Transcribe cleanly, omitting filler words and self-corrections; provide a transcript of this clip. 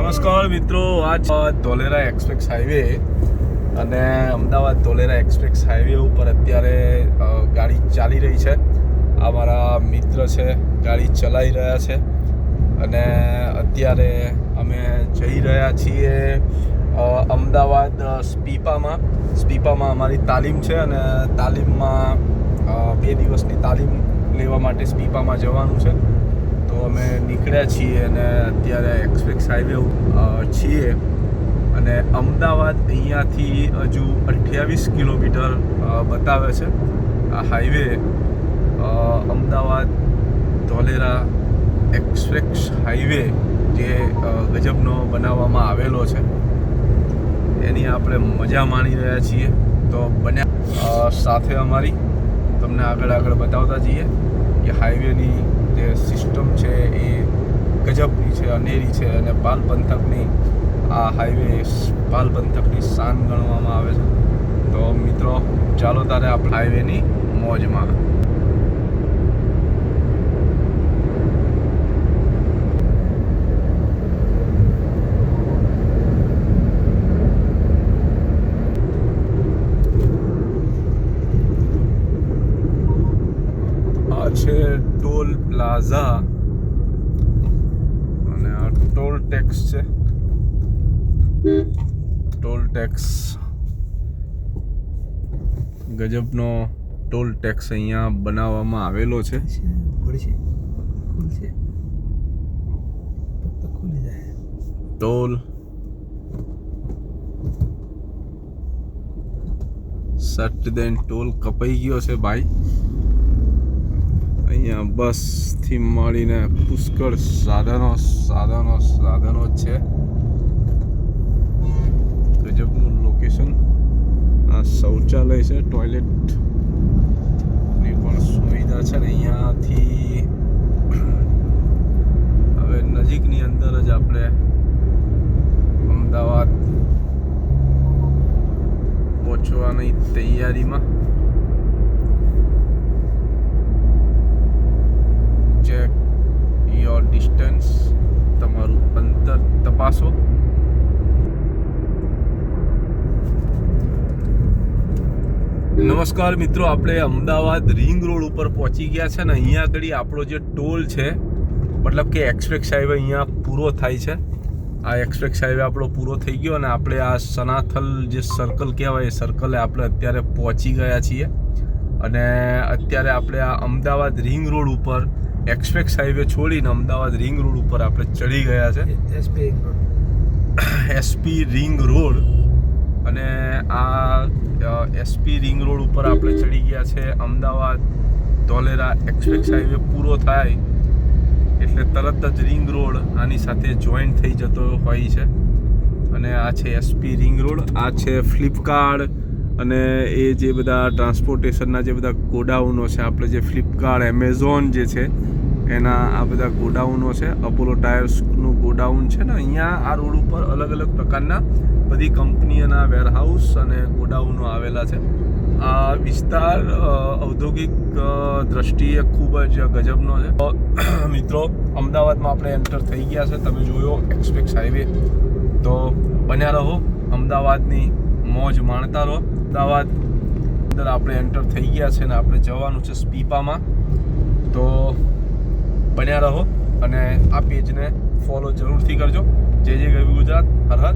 નમસ્કાર મિત્રો, આજ ધોલેરા એક્સપ્રેસ હાઈવે અને અમદાવાદ ધોલેરા એક્સપ્રેસ હાઈવે ઉપર અત્યારે ગાડી ચાલી રહી છે. આ મારા મિત્ર છે, ગાડી ચલાવી રહ્યા છે અને અત્યારે અમે જઈ રહ્યા છીએ અમદાવાદ સ્પીપામાં અમારી તાલીમ છે અને તાલીમમાં 2 દિવસની તાલીમ લેવા માટે સ્પીપામાં જવાનું છે. તો અમે નીકળ્યા છીએ અને અત્યારે એક્સપ્રેસ હાઈવે છીએ અને અમદાવાદ અહીંયાથી હજુ 28 કિલોમીટર બતાવે છે આ highway. Ahmedabad Dholera express highway જે ગજબનો બનાવવામાં આવેલો છે એની આપણે મજા માણી રહ્યા છીએ. તો બન્યા સાથે અમારી તમને આગળ બતાવતા જઈએ કે હાઈવેની જે સિસ્ટમ છે એ ગજબની છે, અનેરી છે અને પાલ પંથકની આ હાઈવે પાલ પંથકની શાન ગણવામાં આવે છે. તો મિત્રો ચાલો તારે આપણે હાઈવેની મોજમાં. છે ટોલ પ્લાઝા અને આ ટોલ ટેક્સ છે. ટોલ ટેક્સ ગજબનો ટોલ ટેક્સ અહીંયા બનાવવામાં આવેલો છે. ટોલ સટ દેન ટોલ કપાઈ ગયો છે ભાઈ. અહીંયા બસથી મળીને પુષ્કળ સાધનો છે. ગજબનું લોકેશન. આ શૌચાલય છે, ટોયલેટની પણ સુવિધા છે ને અહીંયાથી હવે નજીકની અંદર જ આપણે અમદાવાદ પહોંચવાની તૈયારીમાં. ચેક યોર ડિસ્ટન્સ, તમારું અંતર તપાસો. નમસ્કાર મિત્રો, આપણે અમદાવાદ રિંગ રોડ ઉપર પહોંચી ગયા છે ને અહીંયા આગળ આપણો જે ટોલ છે, મતલબ કે એક્સપ્રેસ હાઈવે અહીંયા પૂરો થાય છે. આ એક્સપ્રેસ હાઈવે આપણો પૂરો થઈ ગયો અને આપણે આ સનાથલ જે સર્કલ કહેવાય એ સર્કલે આપણે અત્યારે પહોંચી ગયા છીએ અને અત્યારે આપણે આ અમદાવાદ રિંગ રોડ ઉપર એક્સપ્રેસ હાઈવે છોડીને અમદાવાદ રિંગ રોડ ઉપર આપણે ચડી ગયા છે. એસપી રિંગ રોડ અને આ એસપી રિંગ રોડ ઉપર આપણે ચડી ગયા છે. અમદાવાદ ધોલેરા એક્સપ્રેસ હાઈવે પૂરો થાય એટલે તરત જ રિંગ રોડ આની સાથે જોઈન્ટ થઈ જતો હોય છે અને આ છે એસપી રિંગ રોડ. આ છે ફ્લિપકાર્ટ અને એ જે બધા ટ્રાન્સપોર્ટેશનના જે બધા ગોડાઉનો છે, આપણે જે ફ્લિપકાર્ટ એમેઝોન જે છે એના આ બધા ગોડાઉનો છે. અપોલો ટાયર્સનું ગોડાઉન છે ને અહીંયા આ રોડ ઉપર અલગ અલગ પ્રકારના બધી કંપનીઓના વેરહાઉસ અને ગોડાઉનો આવેલા છે. આ વિસ્તાર ઔદ્યોગિક દ્રષ્ટિએ ખૂબ જ ગજબનો છે. મિત્રો અમદાવાદમાં આપણે એન્ટર થઈ ગયા છે, તમે જોયો એક્સપ્રેસ હાઈવે. તો બન્યા રહો, અમદાવાદની મોજ માણતા રહો. અમદાવાદ અંદર આપણે એન્ટર થઈ ગયા છે ને આપણે જવાનું છે સ્પીપામાં. તો બન્યા રહો અને આ પેજને ફોલો જરૂરથી કરજો. જય જય ગરવી ગુજરાત, હર હર